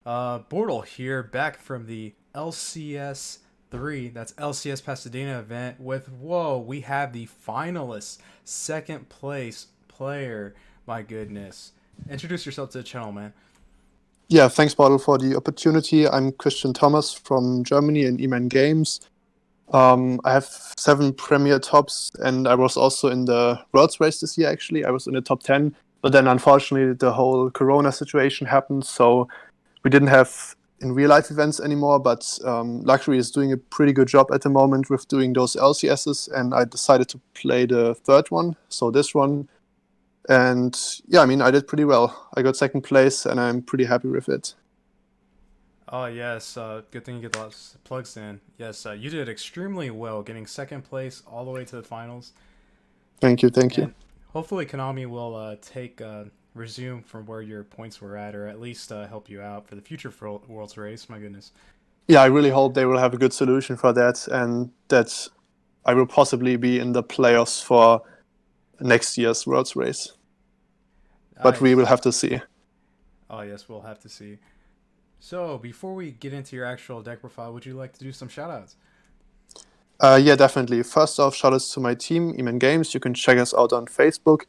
Bortle here, back from the LCS 3, that's LCS Pasadena event with, whoa, we have the finalists, second place player. My goodness. Introduce yourself to the channel, man. Yeah, thanks, Bortle, for the opportunity. I'm Christian Thomas from Germany in Eman Games. I have 7 Premier tops, and I was also in the Worlds race this year, actually. I was in the top 10, but then unfortunately the whole Corona situation happened, so we didn't have in real life events anymore, but Luxury is doing a pretty good job at the moment with doing those LCSs, and I decided to play the third one, so this one. And yeah, I mean, I did pretty well. I got second place, and I'm pretty happy with it. Oh, yes, good thing you get those plugs in. Yes, you did extremely well, getting second place all the way to the finals. Thank you, thank you. And hopefully Konami will resume from where your points were at, or at least help you out for the future for World's Race. My goodness. Yeah, I really hope they will have a good solution for that, and that I will possibly be in the playoffs for next year's Worlds race. But we will Nice. have to see. Oh, yes, we'll have to see. So, before we get into your actual deck profile, would you like to do some shoutouts? Yeah, definitely. First off, shoutouts to my team, Eman Games. You can check us out on Facebook.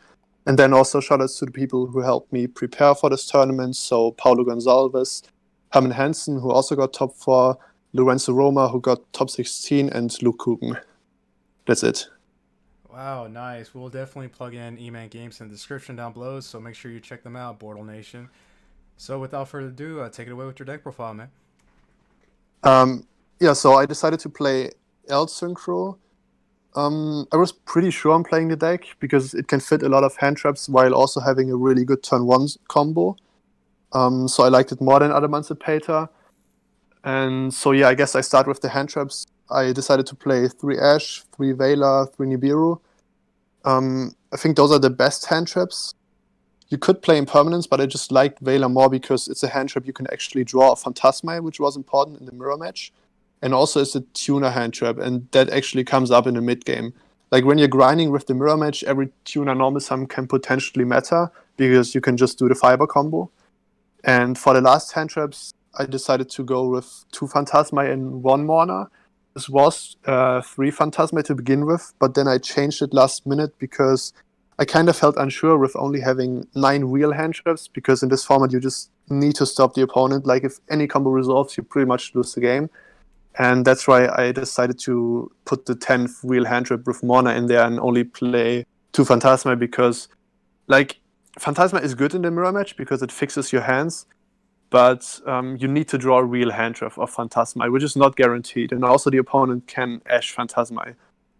And then also shoutouts to the people who helped me prepare for this tournament. So Paulo Gonçalves, Herman Hansen, who also got top 4, Lorenzo Roma, who got top 16, and Luke Coogan. That's it. Wow, nice. We'll definitely plug in E-Man Games in the description down below, so make sure you check them out, Bortle Nation. So, without further ado, take it away with your deck profile, man. Yeah, so I decided to play Synchron. I was pretty sure on playing the deck because it can fit a lot of hand traps while also having a really good turn 1 combo. So I liked it more than Adamantipator. And so yeah, I guess I start with the hand traps. I decided to play 3 Ash, 3 Veiler, 3 Nibiru. I think those are the best hand traps. You could play Impermanence, but I just liked Veiler more because it's a hand trap you can actually draw a Phantasma, which was important in the mirror match. And also it's a tuner hand trap, and that actually comes up in the mid game. Like when you're grinding with the mirror match, every tuner normal sum can potentially matter because you can just do the fiber combo. And for the last hand traps, I decided to go with 2 Phantasma and 1 Mourner. This was 3 Phantasma to begin with, but then I changed it last minute because I kind of felt unsure with only having 9 real hand traps, because in this format you just need to stop the opponent. Like if any combo resolves, you pretty much lose the game. And that's why I decided to put the 10th real hand trap with Mourner in there and only play 2 Phantasma because, like, Phantasma is good in the mirror match because it fixes your hands, but you need to draw a real hand trap of Phantasma, which is not guaranteed. And also the opponent can Ash Phantasma,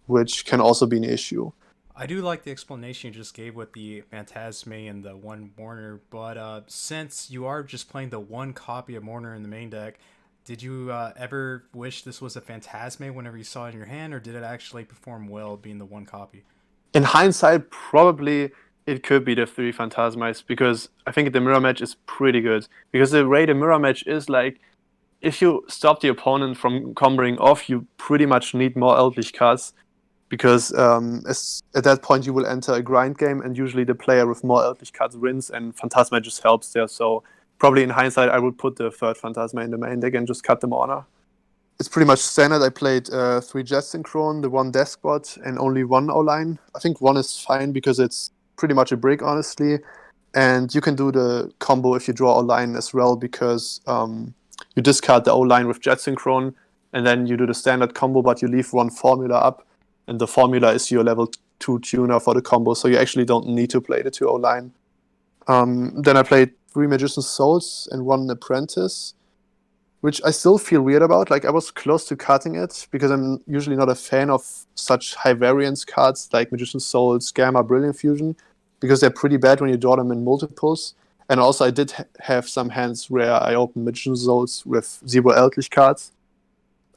which can also be an issue. I do like the explanation you just gave with the Phantasme and the one Mourner, but since you are just playing the one copy of Mourner in the main deck, did you ever wish this was a Phantasme whenever you saw it in your hand, or did it actually perform well being the one copy? In hindsight, probably it could be the 3 Phantasmas because I think the mirror match is pretty good. Because the way the mirror match is, like, if you stop the opponent from comboing off, you pretty much need more Eldlich cards because at that point you will enter a grind game, and usually the player with more Eldlich cards wins, and Phantasma just helps there. So probably in hindsight, I would put the third Phantasma in the main deck and just cut them honor. It's pretty much standard. I played 3 Jet Synchron, the 1 Deskbot, and only 1 O-line. I think 1 is fine because it's pretty much a brick, honestly. And you can do the combo if you draw O-line as well, because you discard the O-line with Jet Synchron, and then you do the standard combo, but you leave 1 formula up, and the formula is your level 2 tuner for the combo, so you actually don't need to play the 2 O-line. Then I played 3 Magician's Souls and 1 Apprentice, which I still feel weird about. Like, I was close to cutting it because I'm usually not a fan of such high variance cards like Magician's Souls, Gamma, Brilliant Fusion, because they're pretty bad when you draw them in multiples. And also, I did have some hands where I opened Magician's Souls with 0 Eldlich cards.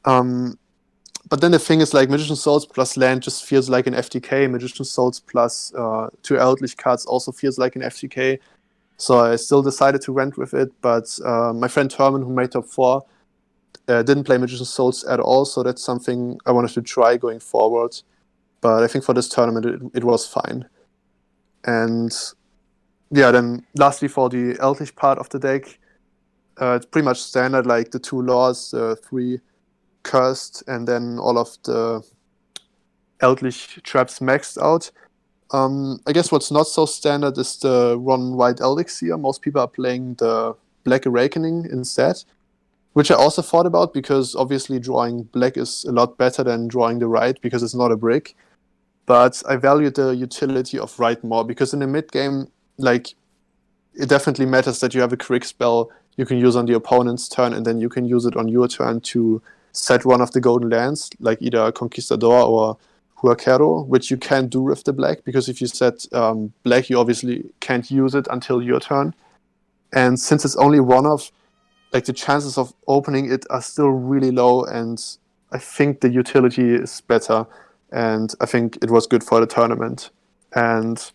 But then the thing is, like, Magician's Souls plus land just feels like an FTK. Magician's Souls plus 2 Eldlich cards also feels like an FTK. So I still decided to rent with it, but my friend Herman, who made top 4, didn't play Magician's Souls at all, so that's something I wanted to try going forward. But I think for this tournament, it was fine. And yeah, then lastly for the Eldlich part of the deck, It's pretty much standard, like the 2 laws, 3 cursed, and then all of the Eldlich traps maxed out. I guess what's not so standard is the Run White Elixir. Most people are playing the Black Awakening instead, which I also thought about because obviously drawing black is a lot better than drawing the right because it's not a brick. But I value the utility of right more because in the mid game, like, it definitely matters that you have a quick spell you can use on the opponent's turn, and then you can use it on your turn to set one of the golden lands, like either Conquistador or Huaquero, which you can't do with the black, because if you set black, you obviously can't use it until your turn. And since it's only one of, like, the chances of opening it are still really low, and I think the utility is better, and I think it was good for the tournament. And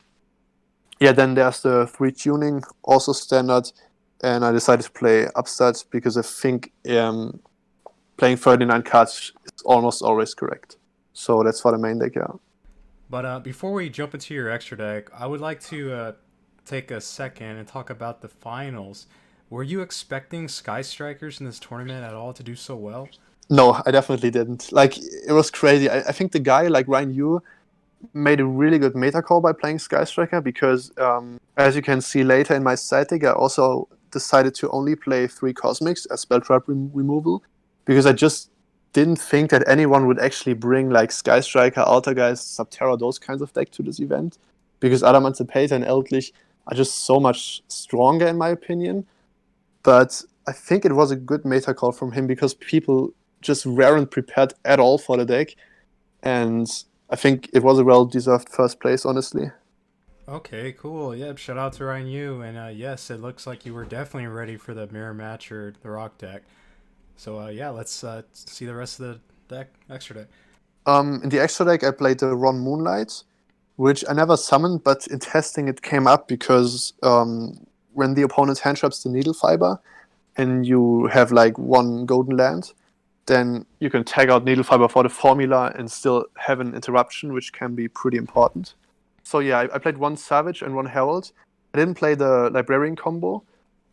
yeah, then there's the 3 tuning, also standard, and I decided to play upstart because I think playing 39 cards is almost always correct. So that's for the main deck, yeah. But before we jump into your extra deck, I would like to take a second and talk about the finals. Were you expecting Sky Strikers in this tournament at all to do so well? No, I definitely didn't. Like, it was crazy. I think the guy, like Ryan Yu, made a really good meta call by playing Sky Striker because, as you can see later in my side deck, I also decided to only play 3 Cosmics as spell trap removal because I just didn't think that anyone would actually bring like Sky Striker, Altergeist, Subterra, those kinds of deck to this event, because Adamancipator and Eldlich are just so much stronger in my opinion. But I think it was a good meta call from him because people just weren't prepared at all for the deck, and I think it was a well-deserved first place, honestly. Okay, cool. Yep, shout out to Ryan Yu. And yes, it looks like you were definitely ready for the mirror match or the rock deck. So yeah, let's see the rest of the deck, extra deck. In the extra deck, I played the Ron Moonlight, which I never summoned, but in testing it came up because when the opponent hand traps the Needle Fiber and you have like 1 golden land, then you can tag out Needle Fiber for the formula and still have an interruption, which can be pretty important. So yeah, I played 1 Savage and 1 Herald. I didn't play the Librarian combo,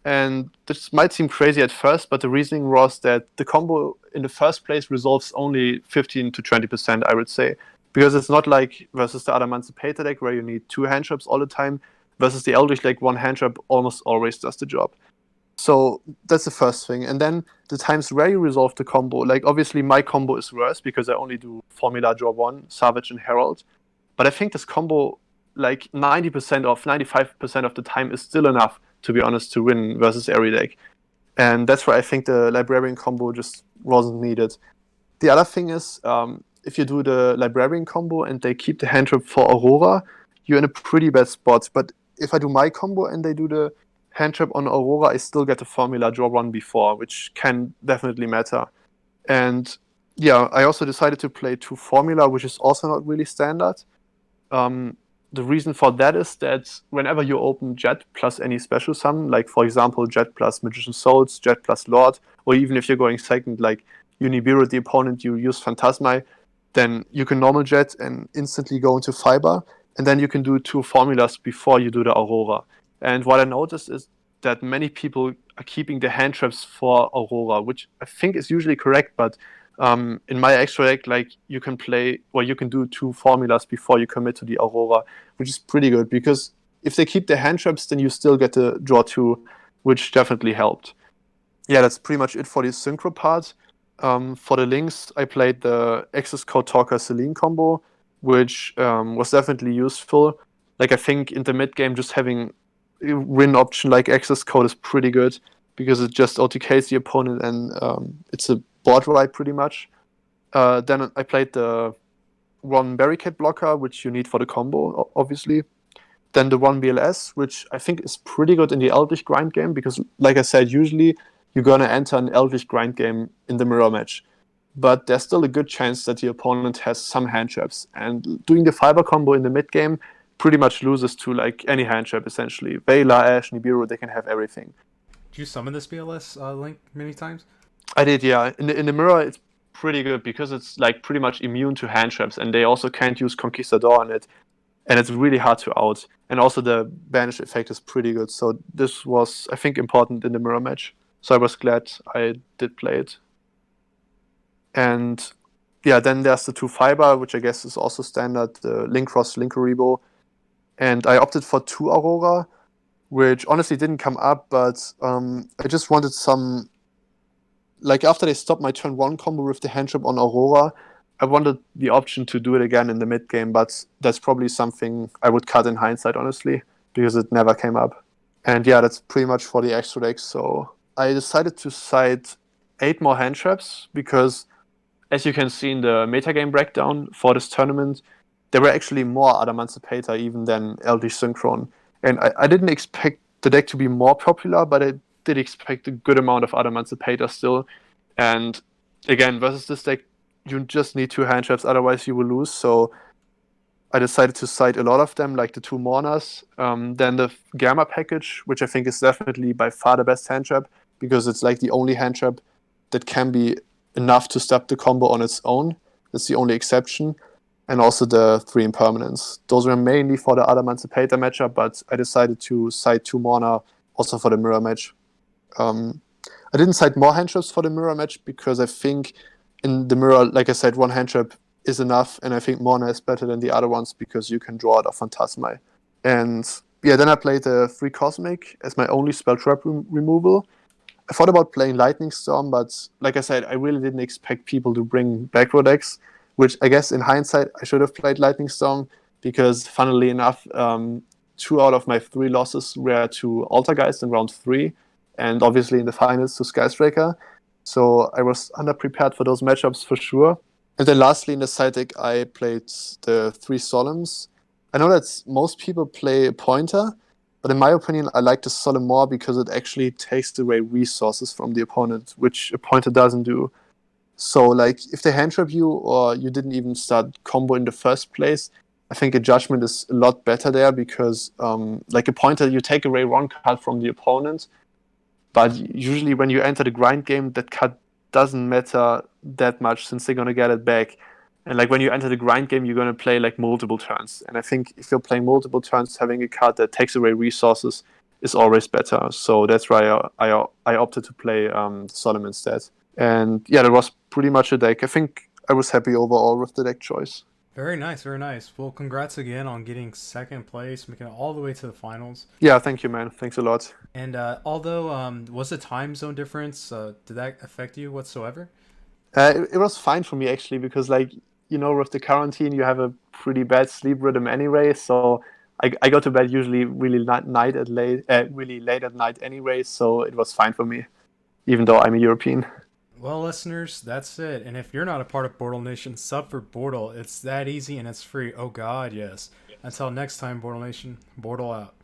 and this might seem crazy at first, but the reasoning was that the combo in the first place resolves only 15 to 20%, I would say. Because it's not like versus the Adamancipator deck where you need 2 hand traps all the time, versus the Eldritch deck, 1 hand trap almost always does the job. So that's the first thing. And then the times where you resolve the combo, like obviously my combo is worse because I only do Formula Draw 1, Savage, and Herald. But I think this combo, like 90% of 95% of the time, is still enough, to be honest, to win versus every deck. And that's why I think the Librarian combo just wasn't needed. The other thing is, if you do the Librarian combo and they keep the hand trap for Aurora, you're in a pretty bad spot. But if I do my combo and they do the hand trap on Aurora, I still get the formula draw 1 before, which can definitely matter. And yeah, I also decided to play 2 formula, which is also not really standard. The reason for that is that whenever you open Jet plus any special summon, like for example Jet plus Magician Souls, Jet plus Lord, or even if you're going second, like you Nibiru the opponent, you use Phantasmi, then you can normal Jet and instantly go into Fiber, and then you can do 2 formulas before you do the Aurora. And what I noticed is that many people are keeping the hand traps for Aurora, which I think is usually correct, but in my extra deck, like you can play, or you can do 2 formulas before you commit to the Aurora, which is pretty good because if they keep the hand traps, then you still get the draw 2, which definitely helped. Yeah, that's pretty much it for the synchro part. For the links, I played the Access Code Talker Celine combo, which was definitely useful. Like I think in the mid game, just having a win option like Access Code is pretty good because it just OTKs the opponent and it's a board ride pretty much. Then I played the 1 Barricade Blocker, which you need for the combo, obviously. Then the 1 BLS, which I think is pretty good in the Eldlich grind game because, like I said, usually you're going to enter an Eldlich grind game in the mirror match. But there's still a good chance that the opponent has some hand traps. And doing the Fiber combo in the mid game pretty much loses to like any hand trap, essentially. Vela, Ash, Nibiru, they can have everything. Did you summon this BLS link many times? I did, yeah. In the mirror, it's pretty good because it's like pretty much immune to hand traps, and they also can't use Conquistador on it, and it's really hard to out. And also the banish effect is pretty good. So this was, I think, important in the mirror match. So I was glad I did play it. And yeah, then there's the 2 fiber, which I guess is also standard, the Link Cross Linkuribo. And I opted for 2 Aurora, which honestly didn't come up, but I just wanted some. Like after they stopped my turn 1 combo with the hand trap on Aurora, I wanted the option to do it again in the mid game, but that's probably something I would cut in hindsight, honestly, because it never came up. And yeah, that's pretty much for the extra decks. So I decided to side 8 more hand traps because, as you can see in the metagame breakdown for this tournament, there were actually more Adamantipator even than Eldlich Synchron. And I didn't expect the deck to be more popular, but I did expect a good amount of Adamantipator still. And again, versus this deck, you just need 2 hand traps, otherwise you will lose. So I decided to side a lot of them, like the 2 Mournas. Then the Gamma package, which I think is definitely by far the best hand trap, because it's like the only hand trap that can be enough to stop the combo on its own. That's the only exception. And also the 3 Impermanence. Those were mainly for the Adamantipator matchup, but I decided to side 2 Mourna also for the mirror match. I didn't side more hand traps for the mirror match because I think in the mirror, like I said, 1 hand trap is enough, and I think Mourna is better than the other ones because you can draw it off Phantasmai. And yeah, then I played the 3 Cosmic as my only spell trap removal. I thought about playing Lightning Storm, but like I said, I really didn't expect people to bring backrow decks, which I guess in hindsight I should have played Lightning Storm because, funnily enough, 2 out of my 3 losses were to Altergeist in round 3, and obviously in the finals to Skystriker. So I was underprepared for those matchups for sure. And then lastly, in the side deck, I played the 3 Solemns. I know that most people play a Pointer, but in my opinion, I like the Solemn more because it actually takes away resources from the opponent, which a Pointer doesn't do. So, like, if they hand trap you or you didn't even start combo in the first place, I think a Judgment is a lot better there because, like a Pointer, you take away 1 card from the opponent, but usually when you enter the grind game, that card doesn't matter that much since they're going to get it back. And like when you enter the grind game, you're going to play like multiple turns. And I think if you're playing multiple turns, having a card that takes away resources is always better. So that's why I opted to play Solemn instead. And yeah, that was pretty much a deck. I think I was happy overall with the deck choice. Very nice, very nice. Well, congrats again on getting second place, making it all the way to the finals. Yeah, thank you, man. Thanks a lot. And although was the time zone difference, did that affect you whatsoever? It was fine for me actually because, like, with the quarantine, you have a pretty bad sleep rhythm anyway. So I go to bed usually really late at night anyway. So it was fine for me, even though I'm a European. Well, listeners, that's it. And if you're not a part of Bortle Nation, sub for Bortle. It's that easy and it's free. Oh God, yes. Until next time, Bortle Nation, Bortle out.